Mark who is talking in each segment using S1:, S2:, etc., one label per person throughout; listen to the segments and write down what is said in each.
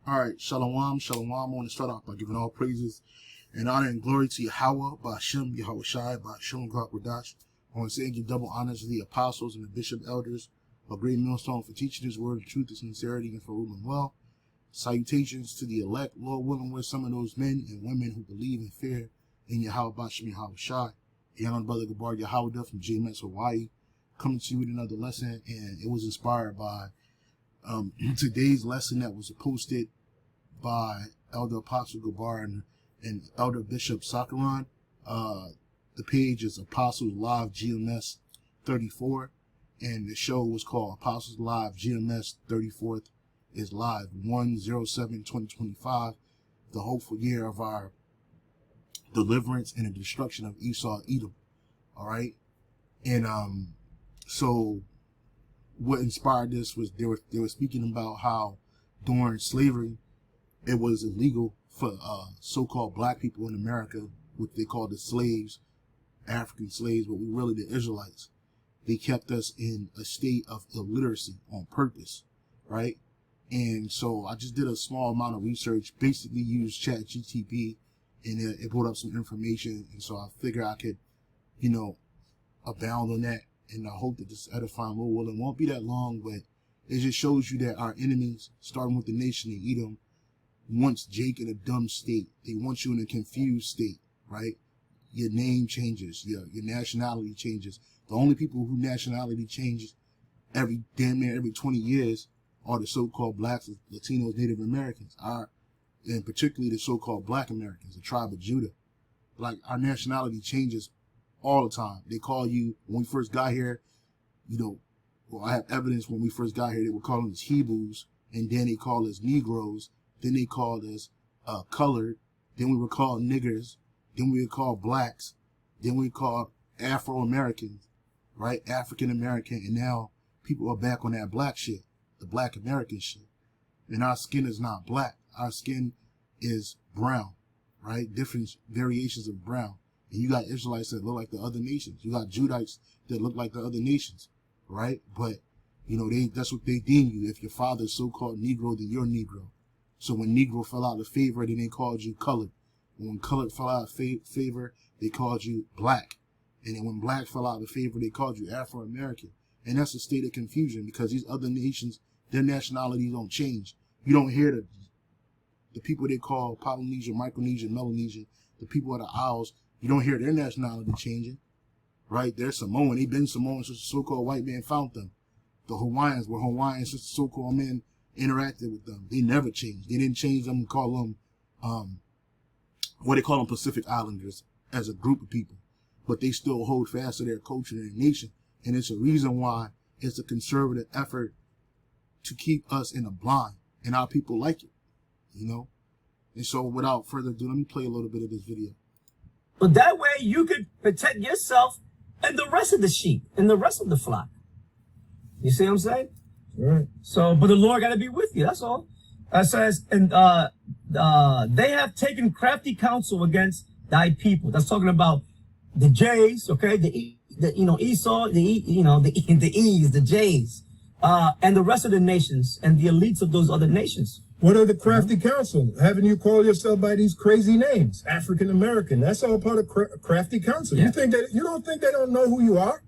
S1: All right, shalom, shalom. I want to start off by giving all praises and honor and glory to Yahweh, Ba'ashem, Yahweh Shai, Ba'ashem, Gradash. I want to say and give double honors to the apostles and the bishop elders, a great millstone for teaching his word of truth and sincerity and for ruling well. Salutations to the elect, Lord willing, we're some of those men and women who believe and fear in Yahweh, Ba'ashem, Yahweh Shai. The honored brother Gabar Yahweh from JMS Hawaii, coming to you with another lesson, and it was inspired by today's lesson that was posted by Elder Apostle Gabar and Elder Bishop Sakaran. The page is Apostles Live GMS 34, and the show was called Apostles Live GMS 34th is live 1/07/2025, the hopeful year of our deliverance and the destruction of Esau Edom. All right, and so what inspired this was they were speaking about how during slavery it was illegal for so-called black people in America, what they call the slaves, African slaves, but we really the Israelites. They kept us in a state of illiteracy on purpose, right? And so I just did a small amount of research, basically used ChatGPT, and it brought up some information, and so I figured I could, abound on that. And I hope that this edifying Lord willing won't be that long, but it just shows you that our enemies, starting with the nation of Edom, wants Jake in a dumb state. They want you in a confused state, right? Your name changes, your nationality changes. The only people who nationality changes damn near every 20 years are the so-called blacks, Latinos, Native Americans, and particularly the so-called black Americans, the tribe of Judah. Like, our nationality changes all the time. They call you, when we first got here, I have evidence when we first got here, they were calling us Hebrews, and then they called us Negroes, then they called us colored, then we were called niggers, then we were called blacks, then we were called Afro-Americans, right? African-American, and now people are back on that black shit, the black American shit. And our skin is not black. Our skin is brown, right? Different variations of brown. And you got Israelites that look like the other nations. You got Judites that look like the other nations, right? But, that's what they deem you. If your father's so-called Negro, then you're Negro. So when Negro fell out of favor, then they called you colored. And when colored fell out of favor, they called you black. And then when black fell out of favor, they called you Afro-American. And that's a state of confusion because these other nations, their nationalities don't change. You don't hear the people they call Polynesia, Micronesia, Melanesia, the people of the Isles, you don't hear their nationality changing, right? They're Samoan. They've been Samoan since the so-called white man found them. The Hawaiians were Hawaiians since the so-called men interacted with them. They never changed. They didn't change them and call them, what they call them Pacific Islanders as a group of people. But they still hold fast to their culture and their nation. And it's a reason why it's a conservative effort to keep us in a blind. And our people like it, And so without further ado, let me play a little bit of this video.
S2: But that way you could protect yourself and the rest of the sheep and the rest of the flock. You see what I'm saying?
S3: Right.
S2: So, but the Lord got to be with you. That's all. It says, and they have taken crafty counsel against thy people. That's talking about the Jays, okay? Esau, the E's, the Jays, and the rest of the nations and the elites of those other nations.
S3: What are the crafty counsel? Having you call yourself by these crazy names, African American? That's all part of crafty counsel. Yeah. You don't think they don't know who you are?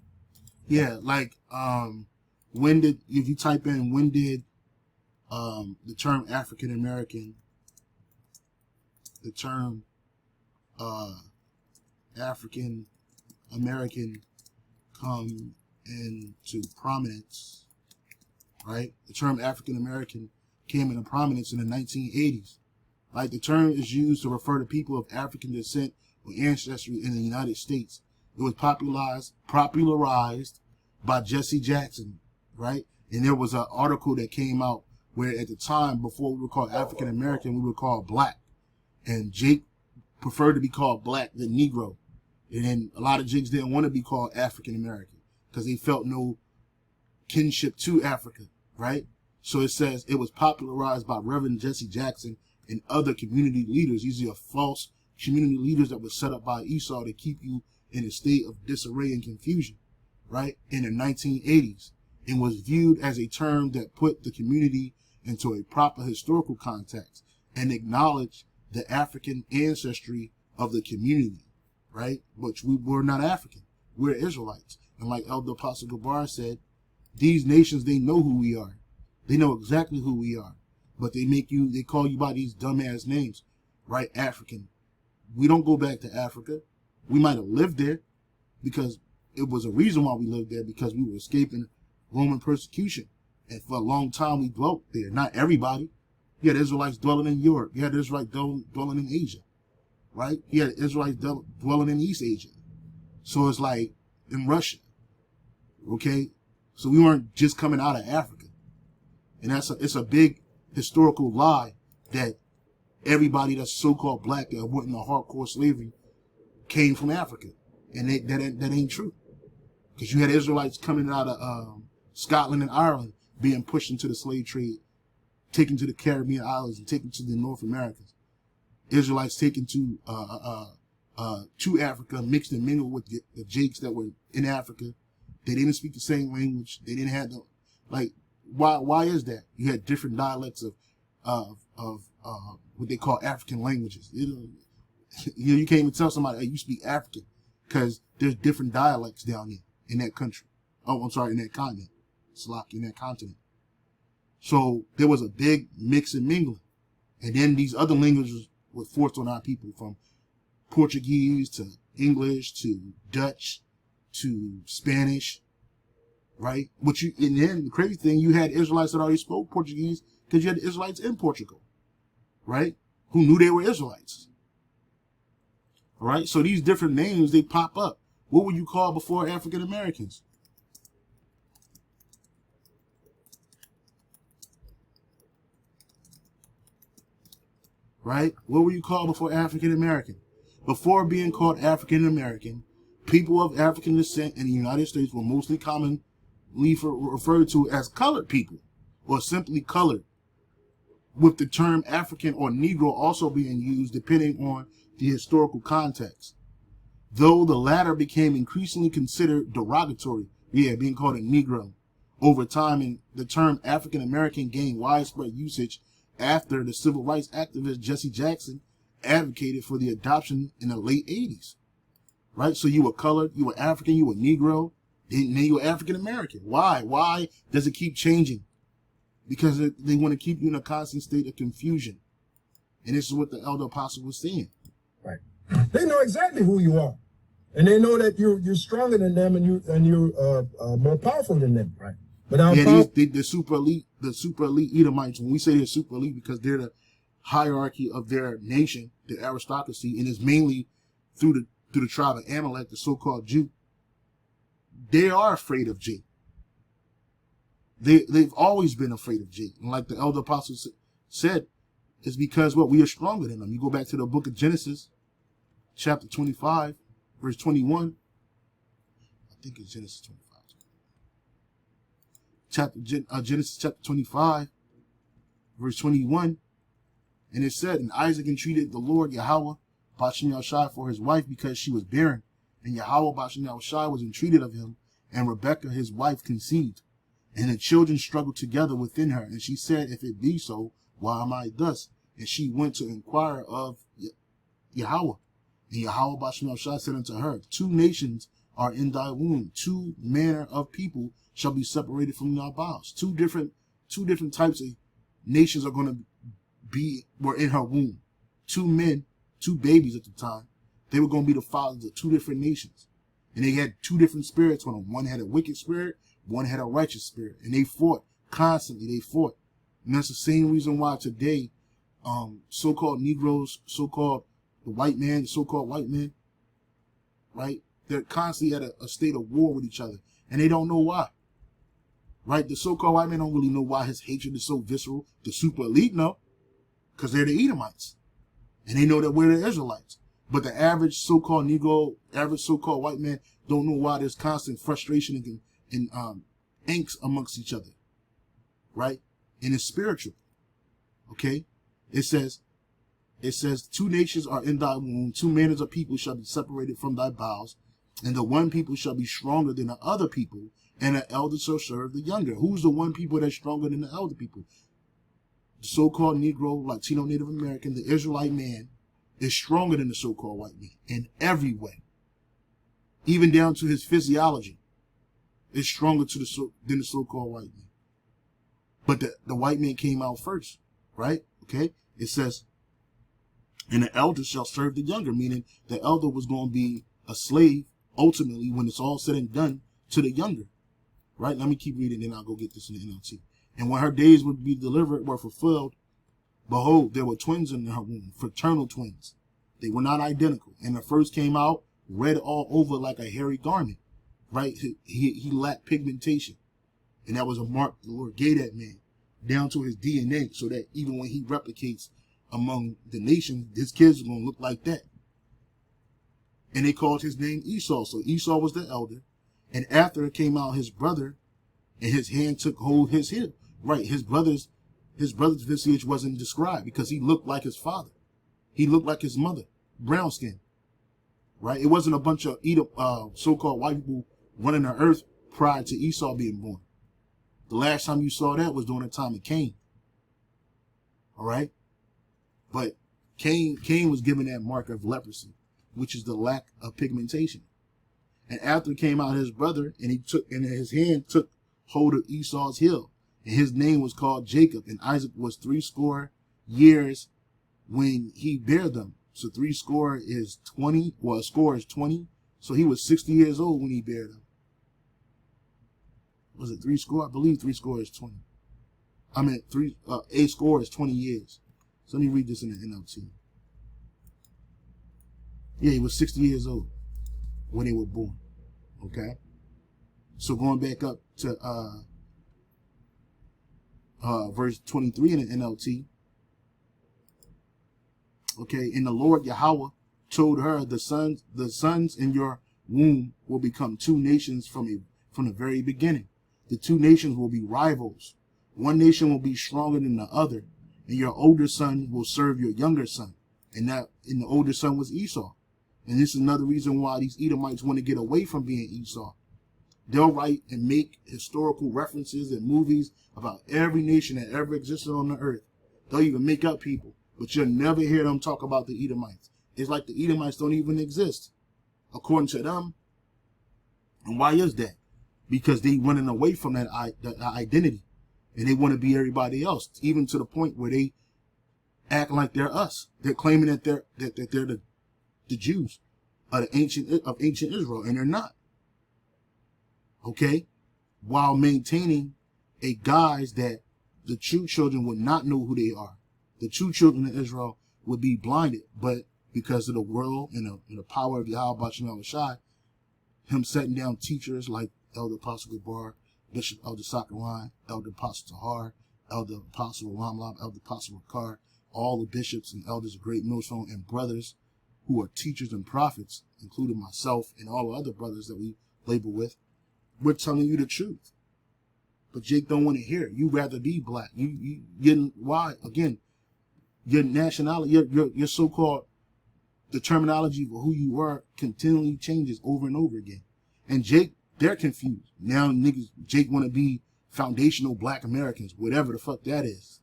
S1: Yeah, like if you type in when did the term African American, African American come into prominence, right? The term African American came into prominence in the 1980s. Like, the term is used to refer to people of African descent or ancestry in the United States. It was popularized by Jesse Jackson, right? And there was an article that came out where at the time, before we were called African American, we were called black. And Jake preferred to be called black than Negro. And then a lot of Jakes didn't want to be called African American because they felt no kinship to Africa, right? So it says it was popularized by Reverend Jesse Jackson and other community leaders. These are false community leaders that were set up by Esau to keep you in a state of disarray and confusion, right? In the 1980s, and was viewed as a term that put the community into a proper historical context and acknowledge the African ancestry of the community, right? But we're not African. We're Israelites. And like Elder Apostle Gabar said, these nations, they know who we are. They know exactly who we are. But they call you by these dumbass names, right? African. We don't go back to Africa. We might have lived there because it was a reason why we lived there, because we were escaping Roman persecution. And for a long time, we dwelt there. Not everybody. You had Israelites dwelling in Europe. You had Israelites dwelling in Asia, right? You had Israelites dwelling in East Asia. So it's like in Russia, okay? So we weren't just coming out of Africa. And it's a big historical lie that everybody that's so-called black that went into hardcore slavery came from Africa. And that ain't true. Because you had Israelites coming out of Scotland and Ireland being pushed into the slave trade, taken to the Caribbean islands and taken to the North Americas. Israelites taken to Africa, mixed and mingled with the Jakes that were in Africa. They didn't speak the same language. They didn't have why is that? You had different dialects of what they call African languages. You can't even tell somebody, hey, you speak African, because there's different dialects down there in that country. Oh, I'm sorry, in that continent. In that continent. So there was a big mix and mingling. And then these other languages were forced on our people, from Portuguese to English to Dutch to Spanish, right? And then the crazy thing, you had Israelites that already spoke Portuguese because you had Israelites in Portugal, right? Who knew they were Israelites. All right? So these different names, they pop up. What were you called before African Americans? Right? What were you called before African American? Before being called African American, people of African descent in the United States were mostly commonly referred to as colored people, or simply colored, with the term African or Negro also being used depending on the historical context. Though the latter became increasingly considered derogatory, being called a Negro, over time, and the term African American gained widespread usage after the civil rights activist Jesse Jackson advocated for the adoption in the late 80s. Right? So you were colored, you were African, you were Negro, then you were African American. Why? Why does it keep changing? Because they want to keep you in a constant state of confusion. And this is what the Elder Apostle was saying.
S3: Right. They know exactly who you are. And they know that you're stronger than them, and you're more powerful than them. Right. But
S1: the super elite Edomites, when we say they're super elite, because they're the hierarchy of their nation, the aristocracy, and it's mainly through the tribe of Amalek, the so-called Jew, they are afraid of Jake. They've always been afraid of Jake. And like the Elder Apostle said, it's because we are stronger than them. You go back to the book of Genesis, chapter 25, verse 21. I think it's Genesis 25. Genesis chapter 25, verse 21. And it said, and Isaac entreated the Lord Yahweh Bashem Yahushai for his wife because she was barren. And Yahweh Bashem Yahushai was entreated of him, and Rebekah his wife conceived. And the children struggled together within her. And she said, if it be so, why am I thus? And she went to inquire of Yahweh. And Yahweh Bashem Yahushai said unto her, 2 nations are in thy womb, 2 manner of people shall be separated from thy bowels. Two different types of nations are going to were in her womb. 2 men, 2 babies at the time. They were going to be the fathers of 2 different nations. And they had 2 different spirits on them. One had a wicked spirit, one had a righteous spirit. And they fought constantly. They fought. And that's the same reason why today, so-called Negroes, so-called the white man, the so-called white men, right? They're constantly at a state of war with each other. And they don't know why. Right? The so-called white man don't really know why his hatred is so visceral. The super elite know. Because they're the Edomites. And they know that we're the Israelites. But the average so-called Negro, average so-called white man don't know why there's constant frustration and angst amongst each other. Right? And it's spiritual. Okay? It says, 2 nations are in thy womb, 2 manners of people shall be separated from thy bowels, and the one people shall be stronger than the other people, and the elder shall serve the younger. Who's the one people that's stronger than the elder people? the so-called Negro, Latino, Native American, the Israelite man is stronger than the so-called white man in every way. Even down to his physiology is stronger than the so-called white man. But the white man came out first, right? Okay? It says, and the elder shall serve the younger, meaning the elder was going to be a slave, ultimately, when it's all said and done, to the younger. Right? Let me keep reading, then I'll go get this in the NLT. And when her days would be delivered were fulfilled, behold, there were twins in her womb, fraternal twins. They were not identical. And the first came out red all over like a hairy garment. Right? He lacked pigmentation. And that was a mark the Lord gave that man down to his DNA, so that even when he replicates among the nations, his kids are going to look like that. And they called his name Esau. So Esau was the elder. And after it came out his brother, and his hand took hold his hip. Right, his brother's visage wasn't described because he looked like his father. He looked like his mother, brown skin. Right, it wasn't a bunch of so-called white people running the earth prior to Esau being born. The last time you saw that was during the time of Cain. All right, but Cain was given that mark of leprosy, which is the lack of pigmentation. And after came out his brother, and his hand took hold of Esau's heel, and his name was called Jacob. And Isaac was 80 years when he bare them. So 80 is 20. Well, a score is 20. So he was 60 years old when he bare them. Was it 80? I believe 80 is 20. I mean, a score is 20 years. So let me read this in the NLT. Yeah, he was 60 years old when they were born. Okay? So going back up to verse 23 in the NLT. Okay, and the Lord Yahweh told her, the sons in your womb will become two nations from the very beginning. The two nations will be rivals. One nation will be stronger than the other, and your older son will serve your younger son. And the older son was Esau. And this is another reason why these Edomites want to get away from being Esau. They'll write and make historical references and movies about every nation that ever existed on the earth. They'll even make up people, but you'll never hear them talk about the Edomites. It's like the Edomites don't even exist, according to them. And why is that? Because they running away from that identity, and they want to be everybody else, even to the point where they act like they're us. They're claiming that they're the Jews of ancient Israel, and they're not. Okay, while maintaining a guise that the true children would not know who they are. The true children of Israel would be blinded, but because of the world and the power of Yahweh B'Shem Shai, him setting down teachers like Elder Apostle Gabar, Bishop Elder Sakaran, Elder Apostle Tahar, Elder Apostle Ramlab, Elder Apostle Rakar, all the bishops and elders of Great Millstone, and brothers who are teachers and prophets, including myself and all the other brothers that we label with. We're telling you the truth. But Jake don't want to hear it. You rather be black. Why? Again, your nationality, your so-called, the terminology for who you are continually changes over and over again. And Jake, they're confused. Now Jake want to be foundational black Americans, whatever the fuck that is.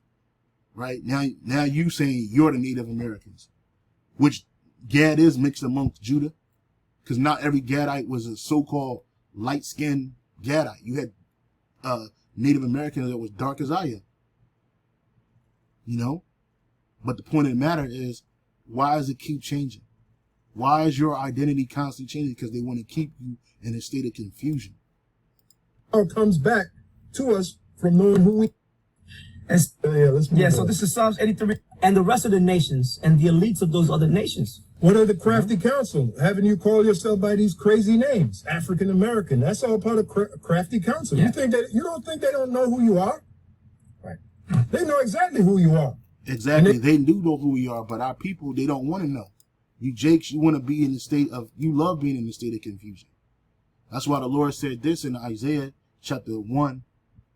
S1: Right? Now you saying you're the Native Americans, which Gad is mixed amongst Judah, because not every Gadite was a so-called light-skinned Gadite. You had Native Americans that was dark as I am. You know? But the point of the matter is, why does it keep changing? Why is your identity constantly changing? Because they want to keep you in a state of confusion.
S3: It comes back to us from knowing who we
S2: so this is Psalms 83. And the rest of the nations and the elites of those other nations.
S3: What are the crafty council? Having you call yourself by these crazy names? African American. That's all part of crafty council. Yeah. You don't think they don't know who you are? Right. They know exactly who you are.
S1: Exactly. They do know who we are, but our people, they don't want to know. You Jakes, you want to be in the state of, you love being in the state of confusion. That's why the Lord said this in Isaiah chapter 1,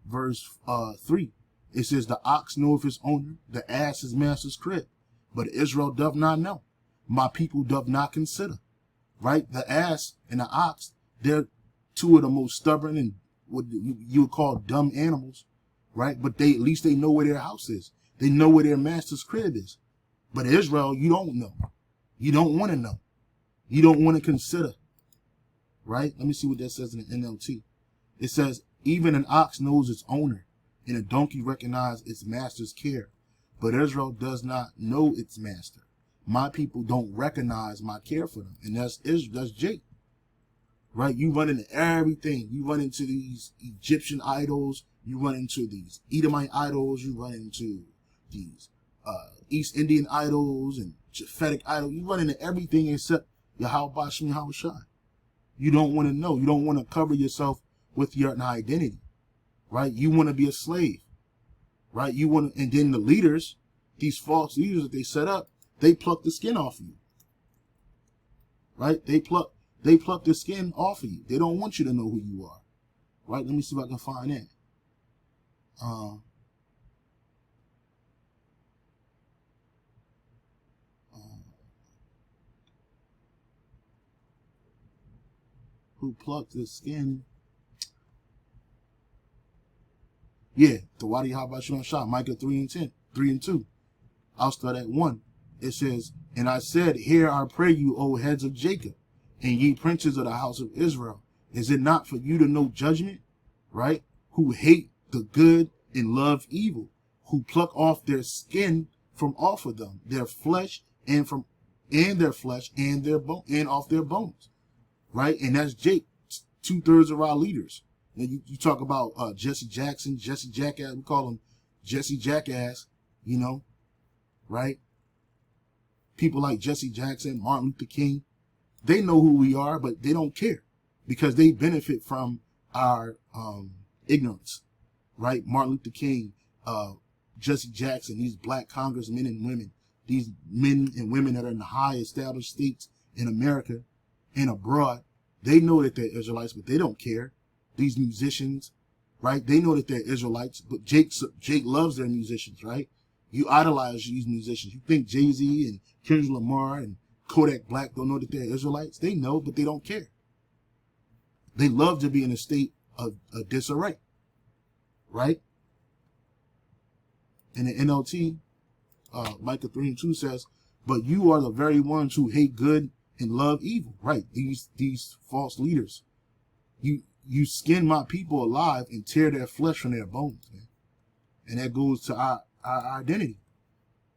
S1: verse 3. It says, the ox knoweth his owner, the ass his master's crib, but Israel doth not know. My people doth not consider. Right? The ass and the ox, they're two of the most stubborn and what you would call dumb animals. Right? But at least they know where their house is. They know where their master's crib is. But Israel, you don't know. You don't want to know. You don't want to consider. Right? Let me see what that says in the NLT. It says, even an ox knows its owner, and a donkey recognizes its master's care. But Israel does not know its master. My people don't recognize my care for them. And that's Jake. Right? You run into everything. You run into these Egyptian idols. You run into these Edomite idols. You run into these East Indian idols and Japhetic idols. You run into everything except Yahweh Shem Yahweh Shai. You don't want to know. You don't want to cover yourself with your identity. Right? You want to be a slave. Right? You want to, and then the leaders, these false leaders that they set up, they pluck the skin off of you. Right? They pluck the skin off of you. They don't want you to know who you are. Right? Let me see if I can find that. Who plucked the skin? Yeah, the Wadi Habashim Shah, Micah 3 and 2. I'll start at 1. It says, and I said, hear I pray you, O heads of Jacob, and ye princes of the house of Israel. Is it not for you to know judgment? Right? Who hate the good and love evil, who pluck off their skin from off of them, their flesh and their bone and off their bones. Right? And that's Jake, 2/3 of our leaders. And you talk about Jesse Jackson, Jesse Jackass, we call him Jesse Jackass, you know, right? People like Jesse Jackson, Martin Luther King, they know who we are, but they don't care because they benefit from our ignorance, right? Martin Luther King, Jesse Jackson, these black congressmen and women, these men and women that are in the high established states in America and abroad, they know that they're Israelites, but they don't care. These musicians, right? They know that they're Israelites, but Jake loves their musicians, right? You idolize these musicians. You think Jay-Z and Kendrick Lamar and Kodak Black don't know that they're Israelites? They know, but they don't care. They love to be in a state of disarray, right? And the NLT, Micah 3 and 2 says, but you are the very ones who hate good and love evil, right? These false leaders. You skin my people alive and tear their flesh from their bones, man. And that goes to our identity,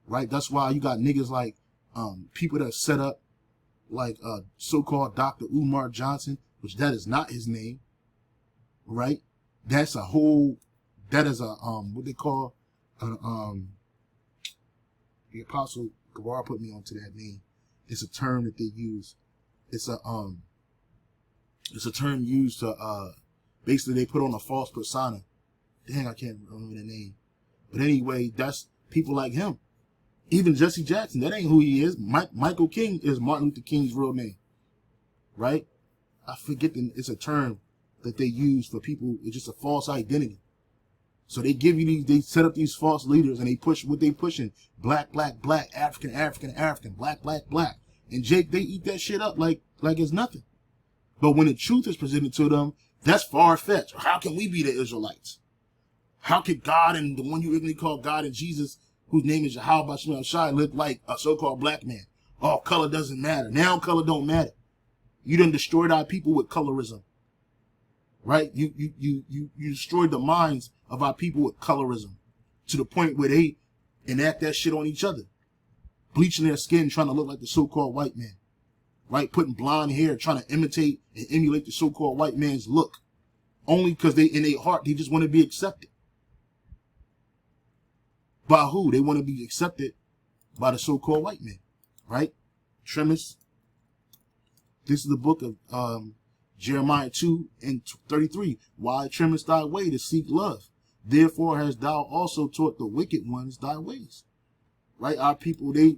S1: right? That's why you got niggas like people that set up like so-called Dr. Umar Johnson, which that is not his name, right? That's a whole, that is a what they call the Apostle Gabar put me onto that name. It's a term that they use. It's a term used to basically they put on a false persona. Dang, I can't remember the name. But anyway, that's people like him. Even Jesse Jackson, that ain't who he is. Michael King is Martin Luther King's real name, right? I forget it's a term that they use for people. It's just a false identity. So they give you these, they set up these false leaders and they push what they pushing. Black, black, black, African, African, African, black, black, black. And Jake, they eat that shit up like it's nothing. But when the truth is presented to them, that's far-fetched. How can we be the Israelites? How could God and the one you really call God and Jesus, whose name is Yahweh Shem Shai, look like a so-called black man? Oh, color doesn't matter. Now color don't matter. You done destroyed our people with colorism. Right? You destroyed the minds of our people with colorism to the point where they enact that shit on each other. Bleaching their skin, trying to look like the so-called white man. Right? Putting blonde hair, trying to imitate and emulate the so-called white man's look. Only because they, in their heart, they just want to be accepted. By who? They want to be accepted by the so-called white man. Right? Tremis. This is the book of Jeremiah 2 and 33. Why trimmest thy way to seek love? Therefore hast thou also taught the wicked ones thy ways. Right? Our people, they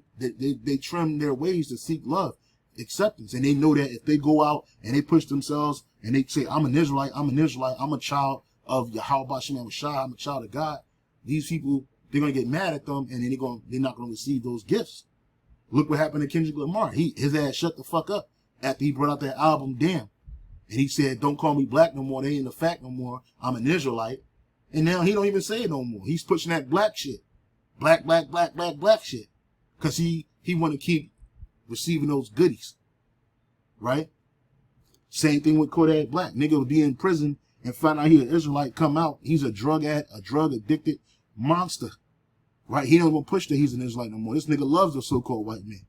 S1: trim their ways to seek love, acceptance. And they know that if they go out and they push themselves and they say, I'm an Israelite, I'm a child of Yahweh Shem Shai, I'm a child of God. These people, they're going to get mad at them and then they're not going to receive those gifts. Look what happened to Kendrick Lamar. His ass shut the fuck up after he brought out that album, Damn. And he said, don't call me black no more. They ain't the fact no more. I'm an Israelite. And now he don't even say it no more. He's pushing that black shit. black shit. Cause he want to keep receiving those goodies. Right? Same thing with Kodak Black. Nigga would be in prison and find out he an Israelite, come out, he's a drug addicted monster. Right? He don't even push that he's an Israelite no more. This nigga loves the so-called white man.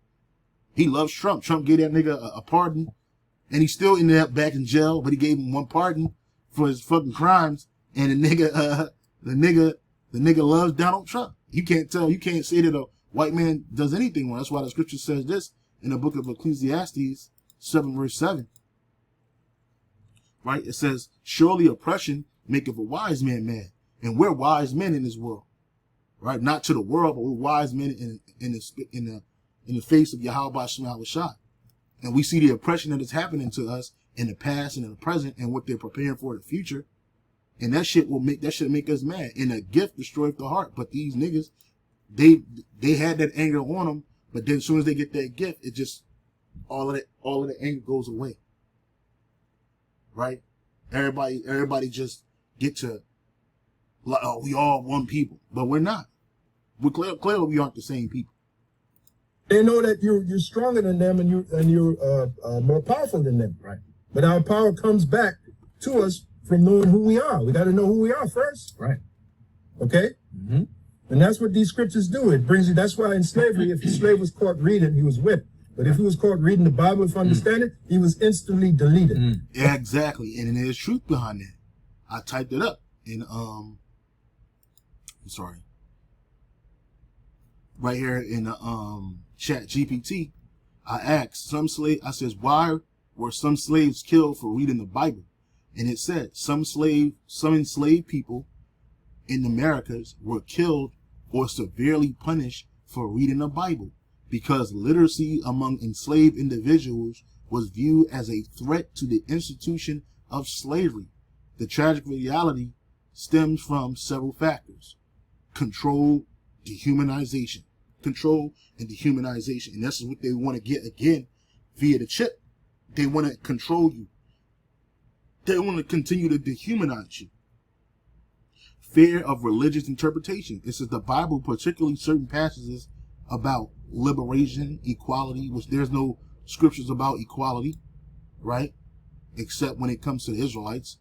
S1: He loves Trump. Trump gave that nigga a pardon. And he's still ended up back in jail, but he gave him one pardon for his fucking crimes. And the nigga loves Donald Trump. You can't say that a white man does anything wrong. That's why the scripture says this in the book of Ecclesiastes 7 verse 7. Right? It says, surely oppression maketh a wise man mad. And we're wise men in this world. Right? Not to the world, but we're wise men in the face of Yahweh Shema Shai. And we see the oppression that is happening to us in the past and in the present and what they're preparing for the future. And that shit should make us mad. And a gift destroyeth the heart. But these niggas, they had that anger on them, but then as soon as they get that gift, it just all of the anger goes away. Right? Everybody just get to like, oh, we all one people. But we're not. We're clearly we aren't the same people.
S3: They know that you're stronger than them and you're more powerful than them. Right. But our power comes back to us from knowing who we are. We got to know who we are first. Right. Okay? Mm-hmm. And that's what these scriptures do. It brings you, that's why in slavery, if the slave was caught reading, he was whipped. But if he was caught reading the Bible with understanding, he was instantly deleted.
S1: Yeah, exactly. And there's truth behind that. I typed it up in, I'm sorry. Right here in the, Chat GPT, I asked I says, why were some slaves killed for reading the Bible? And it said some enslaved people in the Americas were killed or severely punished for reading the Bible because literacy among enslaved individuals was viewed as a threat to the institution of slavery. The tragic reality stems from several factors: control and dehumanization. And that's what they want to get again via the chip. They want to control you. They want to continue to dehumanize you. Fear of religious interpretation. It says the Bible, particularly certain passages about liberation, equality, which there's no scriptures about equality, right? Except when it comes to the Israelites.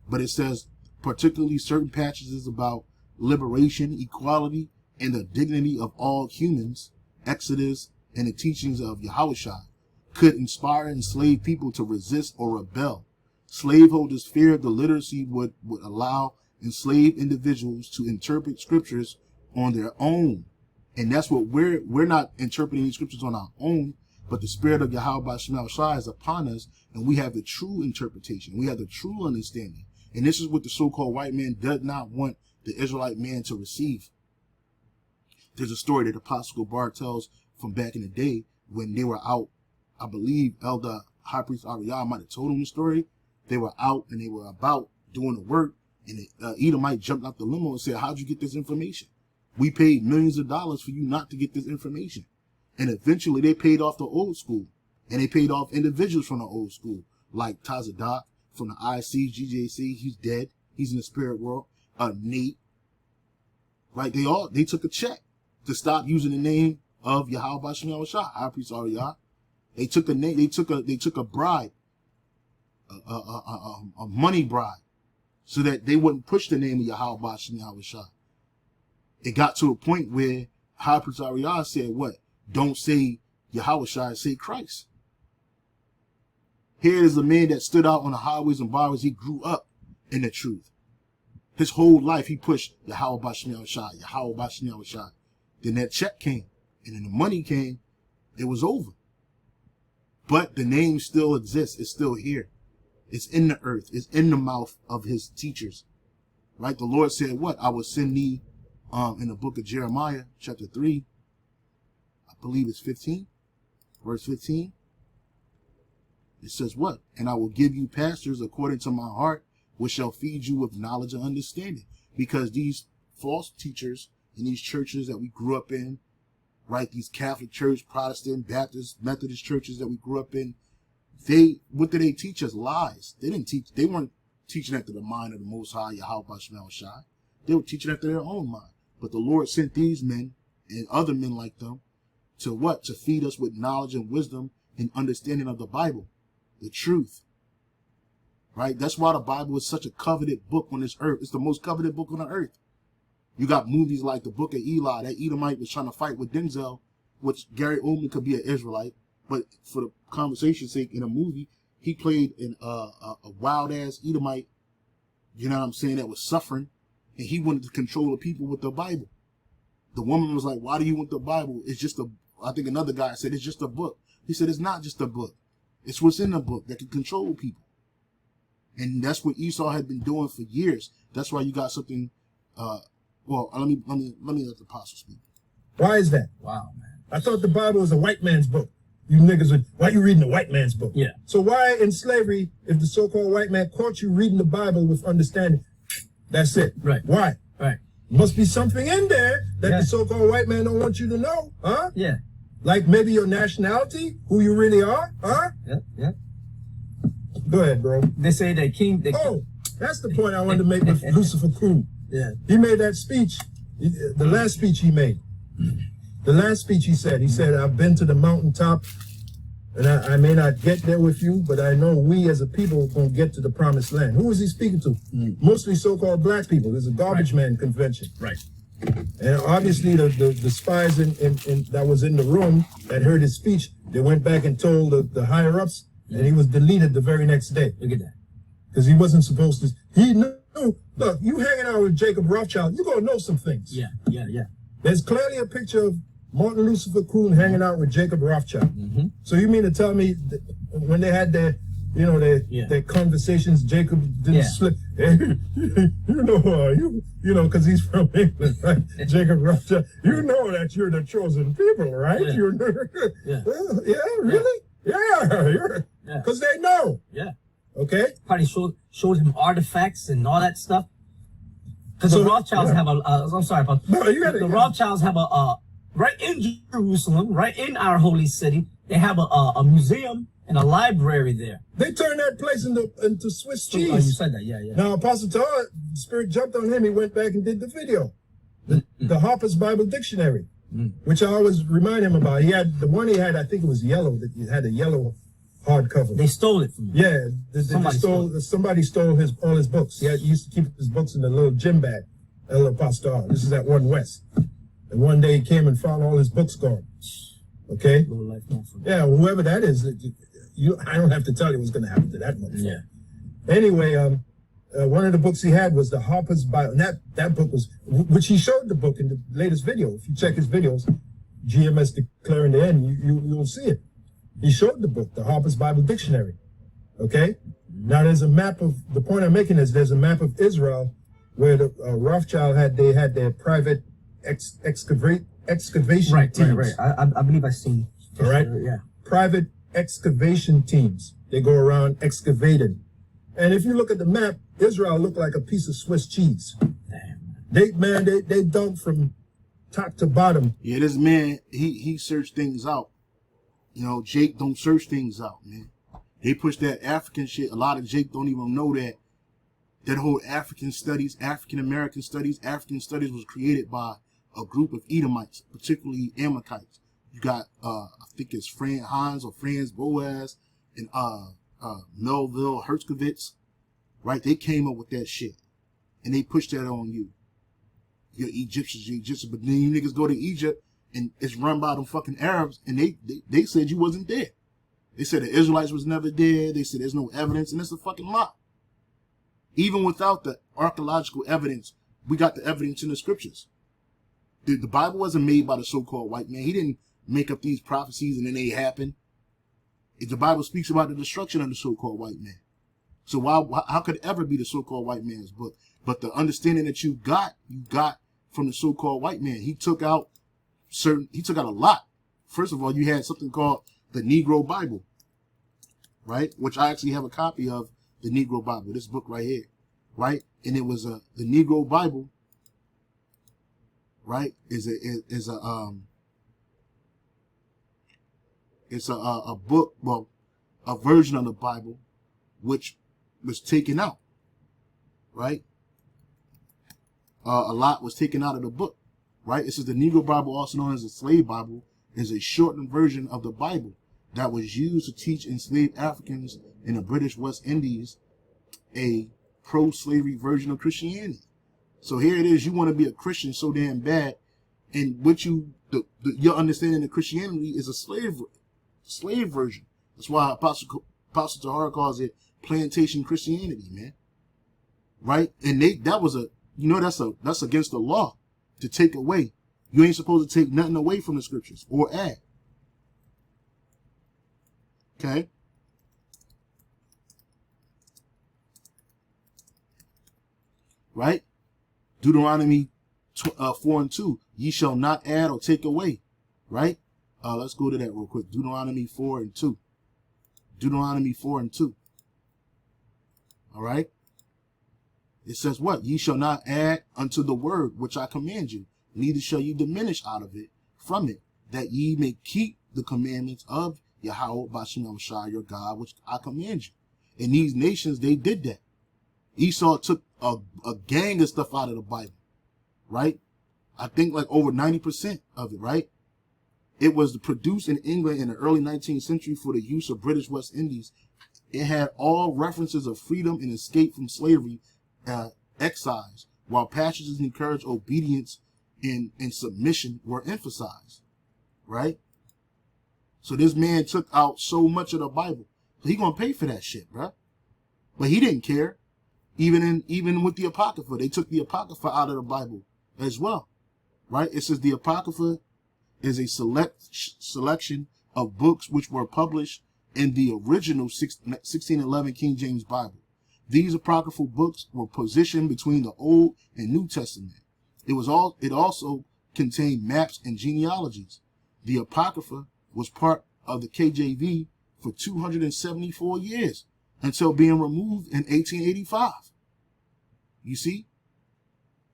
S1: But it says particularly certain passages about liberation, equality, and the dignity of all humans, Exodus, and the teachings of Yahushua, could inspire enslaved people to resist or rebel. Slaveholders feared the literacy would allow enslaved individuals to interpret scriptures on their own. And that's what we're not interpreting these scriptures on our own, but the spirit of Yahweh Shema Shai is upon us, and we have the true interpretation. We have the true understanding. And this is what the so-called white man does not want the Israelite man to receive. There's a story that Apostle Bar tells from back in the day when they were out. I believe Elder High Priest Ariah might have told him the story. They were out and they were about doing the work, and Edomite jumped out the limo and said, how'd you get this information? We paid millions of dollars for you not to get this information. And eventually they paid off the old school, and they paid off individuals from the old school, like Tazadak from the IC, GJC. He's dead. He's in the spirit world. Nate. Right? They took a check to stop using the name of Yahweh Shema Shai, High Priest Ariah. They took a name. They took a bribe, a money bribe, so that they wouldn't push the name of Yahweh Shema Shai. It got to a point where High Priest Ariah said, "What? Don't say Yahweh Shai, say Christ." Here is a man that stood out on the highways and byways. He grew up in the truth. His whole life he pushed Yahweh Shema Shai, Yahweh Shema Shai. Then that check came, and then the money came. It was over. But the name still exists. It's still here. It's in the earth. It's in the mouth of his teachers. Right? The Lord said, what? I will send thee, in the book of Jeremiah, chapter 3, I believe it's 15, verse 15. It says what? And I will give you pastors according to my heart, which shall feed you with knowledge and understanding. Because these false teachers in these churches that we grew up in, right? These Catholic Church, Protestant, Baptist, Methodist churches that we grew up in, what did they teach us? Lies. They weren't teaching after the mind of the Most High, Yahweh Shema Shai. They were teaching after their own mind. But the Lord sent these men and other men like them to what? To feed us with knowledge and wisdom and understanding of the Bible, the truth. Right? That's why the Bible is such a coveted book on this earth. It's the most coveted book on the earth. You got movies like the Book of Eli. That Edomite was trying to fight with Denzel, which Gary Oldman could be an Israelite. But for the conversation's sake, in a movie, he played a wild-ass Edomite, you know what I'm saying, that was suffering. And he wanted to control the people with the Bible. The woman was like, why do you want the Bible? It's just a, I think another guy said, it's just a book. He said, it's not just a book. It's what's in the book that can control people. And that's what Esau had been doing for years. That's why you got something, well, let me let the apostle speak.
S3: Why is that?
S2: Wow, man.
S3: I thought the Bible was a white man's book. You niggas would, why you reading a white man's book?
S2: Yeah.
S3: So why in slavery, if the so-called white man caught you reading the Bible with understanding, that's it?
S2: Right.
S3: Why?
S2: Right.
S3: Must be something in there that
S2: Yeah.
S3: the so-called white man don't want you to know, huh?
S2: Yeah.
S3: Like maybe your nationality, who you really are, huh?
S2: Yeah. Yeah.
S3: Go ahead, bro.
S2: They say that king.
S3: Oh, that's the point I wanted to make with Lucifer Kuhn.
S2: Yeah.
S3: He made that speech, the last speech he made. The last speech he said, I've been to the mountaintop, and I may not get there with you, but I know we as a people are going to get to the promised land. Who was he speaking to? Mostly so-called black people. There's a garbage man convention.
S2: Right.
S3: And obviously the spies that was in the room that heard his speech, they went back and told the higher-ups, and he was deleted the very next day.
S2: Look at that.
S3: Because he wasn't supposed to. He knew, look, you hanging out with Jacob Rothschild, you're going to know some things.
S2: Yeah. Yeah. Yeah.
S3: There's clearly a picture of Martin Lucifer Kuhn hanging out with Jacob Rothschild.
S2: Mm-hmm.
S3: So you mean to tell me that when they had their, you know, their conversations, Jacob didn't slip. You know, you know, because he's from England, right? Jacob Rothschild. You know that you're the chosen people, right?
S2: Yeah.
S3: You're,
S2: Yeah.
S3: Yeah, really? Yeah, because they know.
S2: Yeah.
S3: Okay.
S2: Probably showed him artifacts and all that stuff. Because
S3: So,
S2: the Rothschilds have a. I'm sorry about.
S3: No, you gotta,
S2: the Rothschilds have a right in Jerusalem, right in our holy city. They have a museum and a library there.
S3: They turned that place into Swiss cheese.
S2: Oh, you said that, yeah.
S3: Now, Apostle Todd, the Spirit jumped on him. He went back and did the video. The Harper's Bible Dictionary, which I always remind him about. He had, the one he had, I think it was yellow. That it had a yellow hardcover.
S2: They stole it from him.
S3: Yeah, somebody stole all his books. He used to keep his books in a little gym bag. El Apostle. This is at 1 West. And one day he came and found all his books gone. Okay? Yeah, whoever that is, I don't have to tell you what's going to happen to that motherfucker.
S2: Yeah.
S3: Anyway, one of the books he had was the Harper's Bible. And that book was, which he showed the book in the latest video. If you check his videos, GMS declaring the end, you'll see it. He showed the book, the Harper's Bible Dictionary. Okay? Now there's a map of, the point I'm making is there's a map of Israel where the Rothschild had their private excavation teams.
S2: Right. I believe I've seen.
S3: All right?
S2: Yeah.
S3: Private excavation teams. They go around excavating. And if you look at the map, Israel looked like a piece of Swiss cheese.
S2: Damn.
S3: They dug from top to bottom.
S1: Yeah, this man, he searched things out. You know, Jake don't search things out, man. They push that African shit. A lot of Jake don't even know that whole African American studies was created by a group of Edomites, particularly Amalekites. You got, I think it's Fran Hines or Franz Boas and Melville Hertzkovitz, right? They came up with that shit, and they pushed that on you. You're Egyptians, but then you niggas go to Egypt, and it's run by them fucking Arabs, and they said you wasn't there. They said the Israelites was never there. They said there's no evidence, and it's a fucking lie. Even without the archaeological evidence, we got the evidence in the scriptures. The Bible wasn't made by the so-called white man. He didn't make up these prophecies and then they happen. The Bible speaks about the destruction of the so-called white man. So how could it ever be the so-called white man's book? But the understanding that you got from the so-called white man. He took out a lot. First of all, you had something called the Negro Bible, right? Which I actually have a copy of, the Negro Bible, this book right here, right? And it was the Negro Bible, right? Is a book, well, a version of the Bible, which was taken out, right? A lot was taken out of the book. right? It says the Negro Bible, also known as the Slave Bible, is a shortened version of the Bible that was used to teach enslaved Africans in the British West Indies a pro-slavery version of Christianity. So here it is, you want to be a Christian so damn bad, and what your understanding of Christianity is a slave version. That's why Apostle Tahar calls it plantation Christianity, man. Right? And that's against the law to take away. You ain't supposed to take nothing away from the scriptures or add. Okay? Right? Deuteronomy 4:2. Ye shall not add or take away. Right? Let's go to that real quick. Deuteronomy 4:2. Deuteronomy 4:2. All right? It says what? Ye shall not add unto the word which I command you, neither shall you diminish out of it, from it, that ye may keep the commandments of Yahweh Bashim Shai, your God, which I command you. And these nations, they did that. Esau took a gang of stuff out of the Bible, right? I think like over 90% of it, right? It was produced in England in the early 19th century for the use of British West Indies. It had all references of freedom and escape from slavery, excise, while passages encourage obedience and submission were emphasized, right? So this man took out so much of the Bible. So he gonna pay for that shit, bro. But he didn't care. Even with the Apocrypha, they took the Apocrypha out of the Bible as well, right? It says the Apocrypha is a selection of books which were published in the original 1611 King James Bible. These apocryphal books were positioned between the Old and New Testament. It also contained maps and genealogies. The Apocrypha was part of the KJV for 274 years until being removed in 1885. You see?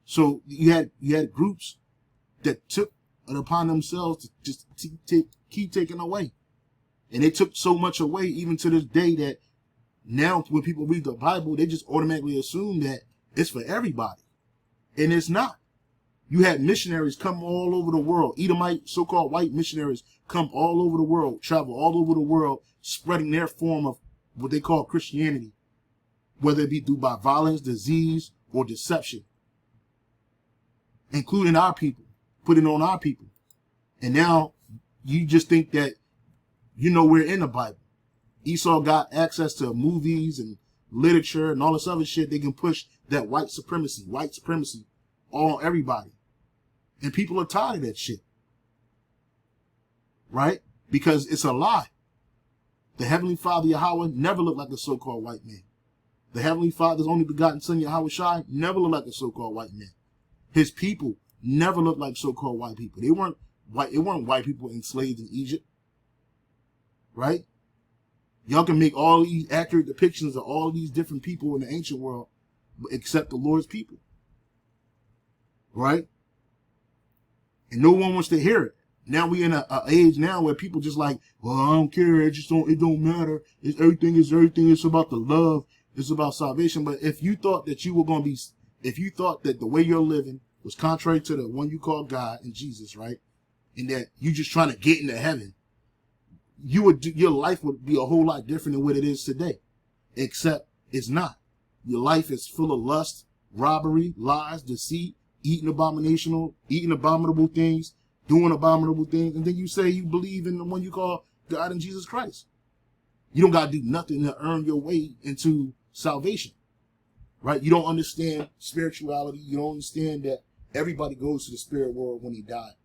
S1: So you had groups that took it upon themselves to just keep taking away. And they took so much away even to this day that now when people read the Bible, they just automatically assume that it's for everybody. And it's not. You had missionaries come all over the world. Edomite, so-called white missionaries come all over the world, travel all over the world, spreading their form of what they call Christianity, whether it be through by violence, disease, or deception, including our people, putting on our people. And now you just think that we're in the Bible. Esau got access to movies and literature and all this other shit. They can push that white supremacy on everybody. And people are tired of that shit. Right? Because it's a lie. The Heavenly Father, Yahweh, never looked like a so-called white man. The Heavenly Father's only begotten Son, Yahweh Shai, never looked like a so-called white man. His people never looked like so-called white people. They weren't white. It weren't white people enslaved in Egypt. Right? Y'all can make all these accurate depictions of all these different people in the ancient world, except the Lord's people. Right? And no one wants to hear it. Now we in an age now where people just like, well, I don't care. It don't matter. Everything is everything. It's about the love. It's about salvation. But if you thought that if you thought that the way you're living was contrary to the one you call God and Jesus, right? And that you just trying to get into heaven, your life would be a whole lot different than what it is today. Except it's not. Your life is full of lust, robbery, lies, deceit, eating abominable things, doing abominable things, and then you say you believe in the one you call God and Jesus Christ. You don't got to do nothing to earn your way into salvation, right? You don't understand spirituality. You don't understand that everybody goes to the spirit world when they die.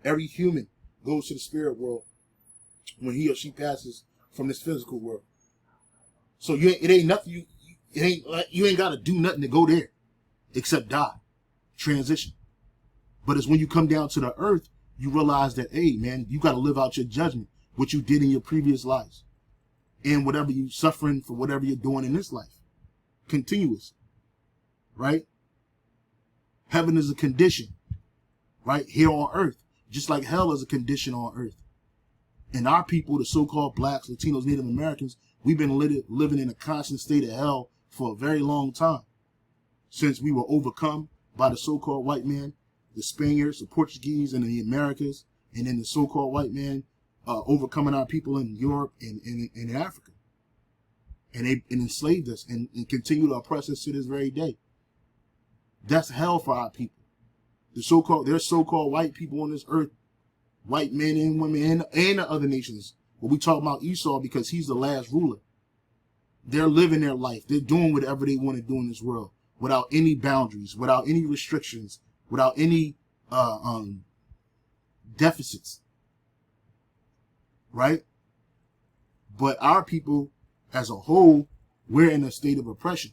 S1: Every human goes to the spirit world when he or she passes from this physical world. So you ain't got to do nothing to go there except die, transition. But it's when you come down to the earth, you realize that, hey, man, you got to live out your judgment, what you did in your previous lives, and whatever you're suffering for, whatever you're doing in this life. Continuous, right? Heaven is a condition, right? Here on earth, just like hell is a condition on earth. And our people, the so-called blacks, Latinos, Native Americans, we've been living in a constant state of hell for a very long time. Since we were overcome by the so-called white man, the Spaniards, the Portuguese, and the Americas, and then the so-called white man overcoming our people in Europe and in Africa. And they enslaved us and continue to oppress us to this very day. That's hell for our people. There's so-called white people on this earth, white men and women and the other nations. But we talk about Esau because he's the last ruler. They're living their life. They're doing whatever they want to do in this world without any boundaries, without any restrictions, without any deficits. Right? But our people as a whole, we're in a state of oppression.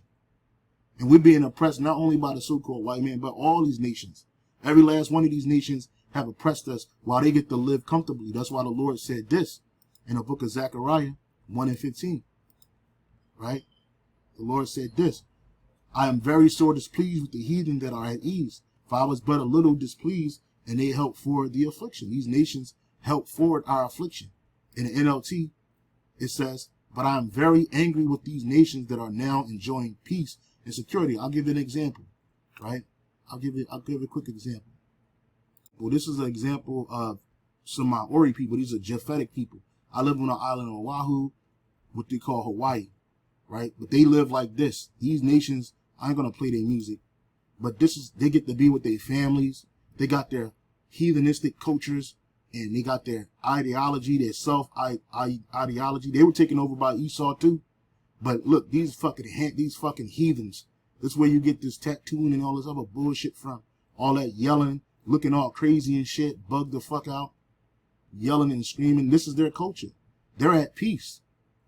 S1: And we're being oppressed not only by the so-called white man, but all these nations. Every last one of these nations have oppressed us while they get to live comfortably. That's why the Lord said this in the book of Zechariah 1:15. Right? The Lord said this, I am very sore displeased with the heathen that are at ease, for I was but a little displeased, and they helped forward the affliction. These nations helped forward our affliction. In the NLT, it says, but I am very angry with these nations that are now enjoying peace and security. I'll give you an example, right? I'll give you a quick example. Well, this is an example of some Maori people. These are Japhetic people. I live on an island on Oahu, what they call Hawaii, right? But they live like this. These nations, I ain't gonna play their music, but they get to be with their families. They got their heathenistic cultures, and they got their ideology, their ideology. They were taken over by Esau too. But look, these fucking heathens. That's where you get this tattooing and all this other bullshit from. All that yelling, looking all crazy and shit, bugged the fuck out, yelling and screaming. This is their culture. They're at peace,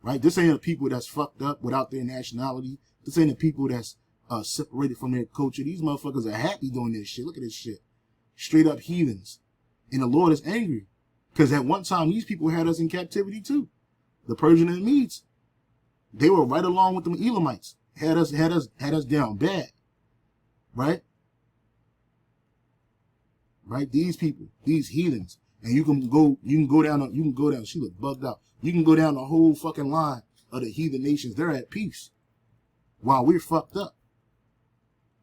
S1: right? This ain't the people that's fucked up without their nationality. This ain't the people that's separated from their culture. These motherfuckers are happy doing this shit. Look at this shit. Straight up heathens. And the Lord is angry because at one time these people had us in captivity too. The Persian and the Medes, they were right along with them Elamites. Had us down bad, right? Right? These people, these heathens, and you can go down. She look bugged out. You can go down the whole fucking line of the heathen nations. They're at peace, while we're fucked up.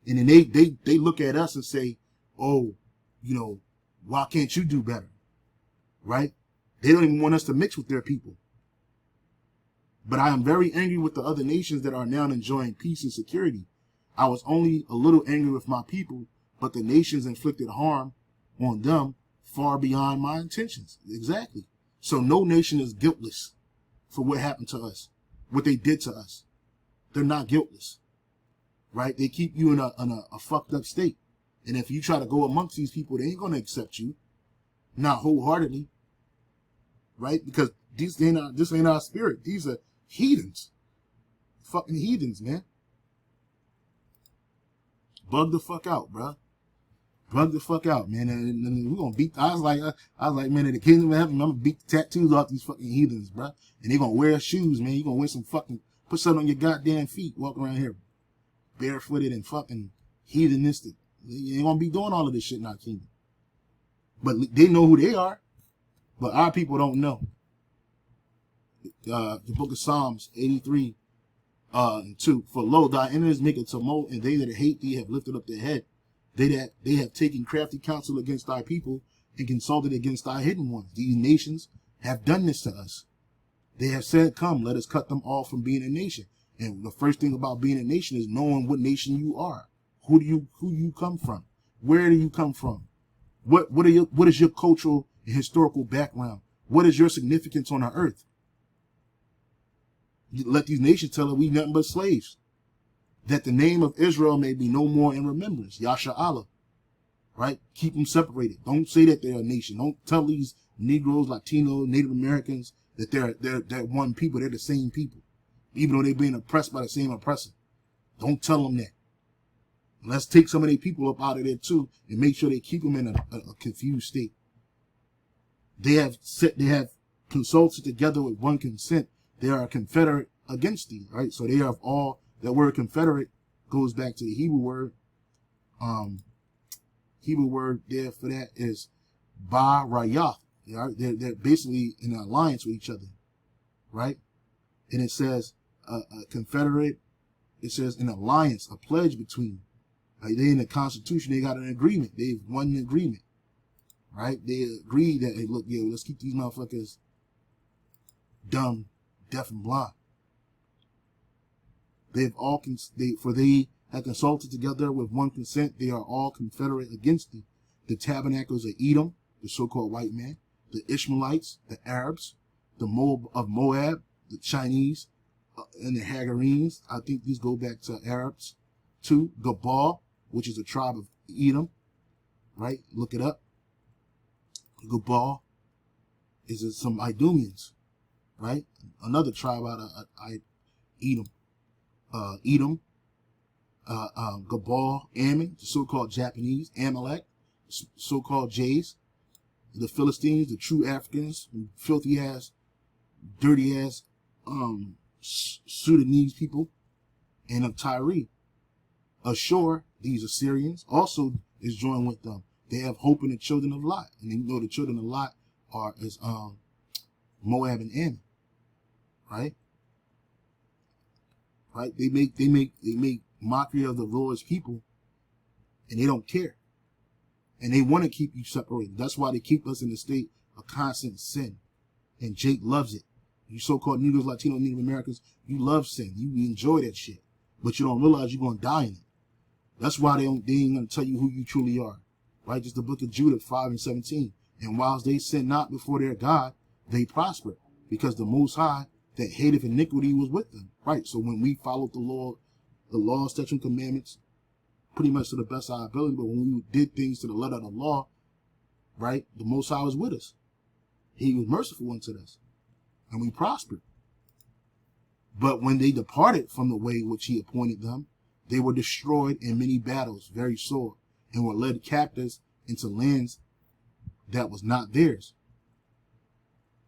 S1: And then they look at us and say, oh, you know, why can't you do better? Right? They don't even want us to mix with their people. But I am very angry with the other nations that are now enjoying peace and security. I was only a little angry with my people, but the nations inflicted harm on them far beyond my intentions. Exactly. So no nation is guiltless for what happened to us, what they did to us. They're not guiltless. Right? They keep you in a fucked up state. And if you try to go amongst these people, they ain't going to accept you. Not wholeheartedly. Right? Because this ain't our spirit. These are heathens. Fucking heathens, man. Bug the fuck out, bruh. Bug the fuck out, man. And we're going to beat, I was like, man, in the kingdom of heaven, I'm going to beat the tattoos off these fucking heathens, bruh. And they're going to wear shoes, man. You're going to wear some fucking, put something on your goddamn feet, walk around here barefooted and fucking heathenistic. You ain't gonna be doing all of this shit in our kingdom. But they know who they are. But our people don't know. The book of Psalms 83 and 2. For lo, thy enemies make a tumult, and they that hate thee have lifted up their head. They have taken crafty counsel against thy people and consulted against thy hidden ones. These nations have done this to us. They have said, come, let us cut them off from being a nation. And the first thing about being a nation is knowing what nation you are. Who you come from? Where do you come from? What is your cultural and historical background? What is your significance on the earth? You let these nations tell us we nothing but slaves. That the name of Israel may be no more in remembrance. Yasha Allah. Right? Keep them separated. Don't say that they're a nation. Don't tell these Negroes, Latinos, Native Americans that they're one people. They're the same people. Even though they're being oppressed by the same oppressor. Don't tell them that. Let's take some of their people up out of there too and make sure they keep them in a confused state. They have consulted together with one consent. They are a confederate against thee, right? So they have all, that word confederate goes back to the Hebrew word. Hebrew word there for that is ba-rayath. They're basically in an alliance with each other, right? And it says a confederate, it says an alliance, a pledge between. Like they in the Constitution, they got an agreement. They've won an agreement, right? They agreed that, hey, look, yo, let's keep these motherfuckers dumb, deaf, and blind. They have consulted together with one consent. They are all confederate against the tabernacles of Edom, the so-called white man, the Ishmaelites, the Arabs, the Moab, the Chinese, and the Hagarenes. I think these go back to Arabs too. Gabal, which is a tribe of Edom, right? Look it up. Gabal is some Idumeans, right? Another tribe out of Edom. Edom, Gabal, Ammon, the so-called Japanese, Amalek, so-called Jays, the Philistines, the true Africans, filthy ass, dirty ass, Sudanese people, and of Tyre. Ashur, these Assyrians, also is joined with them. They have hope in the children of Lot, and you know the children of Lot is Moab and Ammon, right? Right? They make mockery of the Lord's people, and they don't care, and they want to keep you separated. That's why they keep us in the state of constant sin, and Jake loves it. You so-called Negroes, Latino, Native Americans, you love sin. You enjoy that shit, but you don't realize you're gonna die in it. That's why they ain't gonna tell you who you truly are, right? Just the book of Judah 5:17. And whilst they sin not before their God, they prosper, because the Most High that hateth iniquity was with them, right? So when we followed the law, statutes, and commandments, pretty much to the best of our ability, but when we did things to the letter of the law, right, the Most High was with us. He was merciful unto us, and we prospered. But when they departed from the way which he appointed them, they were destroyed in many battles, very sore, and were led captives into lands that was not theirs.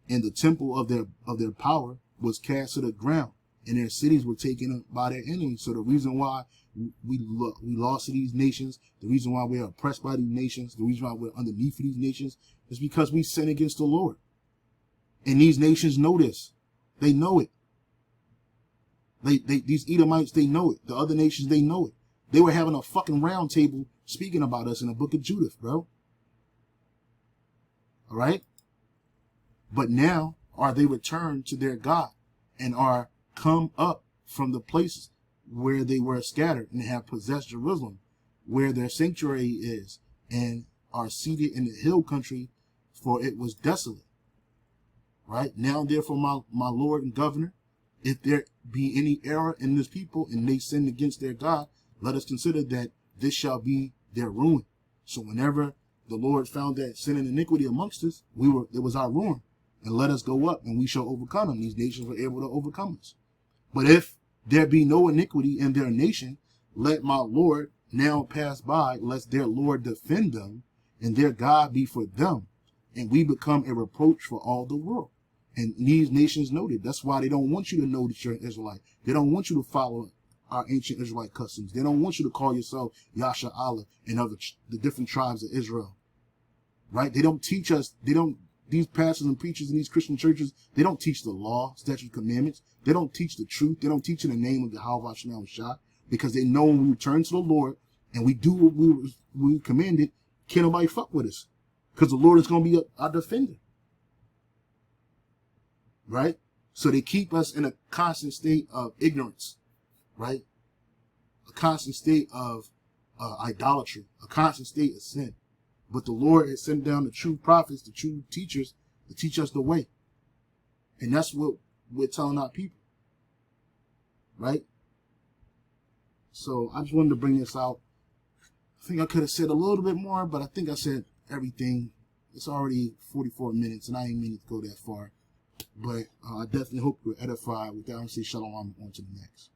S1: And the temple of their power was cast to the ground, and their cities were taken by their enemies. So the reason why we lost to these nations, the reason why we're oppressed by these nations, the reason why we're underneath these nations, is because we sin against the Lord. And these nations know this. They know it. These Edomites, they know it. The other nations, they know it. They were having a fucking round table speaking about us in the book of Judith, bro. All right? But now are they returned to their God and are come up from the places where they were scattered and have possessed Jerusalem, where their sanctuary is, and are seated in the hill country, for it was desolate. Right? Now, therefore, my Lord and Governor, if there be any error in this people and they sin against their God, let us consider that this shall be their ruin. So whenever the Lord found that sin and iniquity amongst us, it was our ruin. And let us go up, and we shall overcome them. These nations were able to overcome us. But if there be no iniquity in their nation, let my Lord now pass by, lest their Lord defend them, and their God be for them, and we become a reproach for all the world. And these nations noted. That's why they don't want you to know that you're an Israelite. They don't want you to follow our ancient Israelite customs. They don't want you to call yourself Yasha Allah and the different tribes of Israel. Right? They don't teach us. These pastors and preachers in these Christian churches, they don't teach the law, statutes, commandments. They don't teach the truth. They don't teach in the name of Yahweh Shem Shah, because they know when we return to the Lord and we do what we commanded, can't nobody fuck with us, because the Lord is going to be our defender. Right? So they keep us in a constant state of ignorance, right? A constant state of idolatry, a constant state of sin. But the Lord has sent down the true prophets, the true teachers, to teach us the way. And that's what we're telling our people, right? So I just wanted to bring this out. I think I could have said a little bit more, but I think I said everything. It's already 44 minutes, and I ain't meaning to go that far. But I definitely hope you're edified. With that, I say shalom on to the next.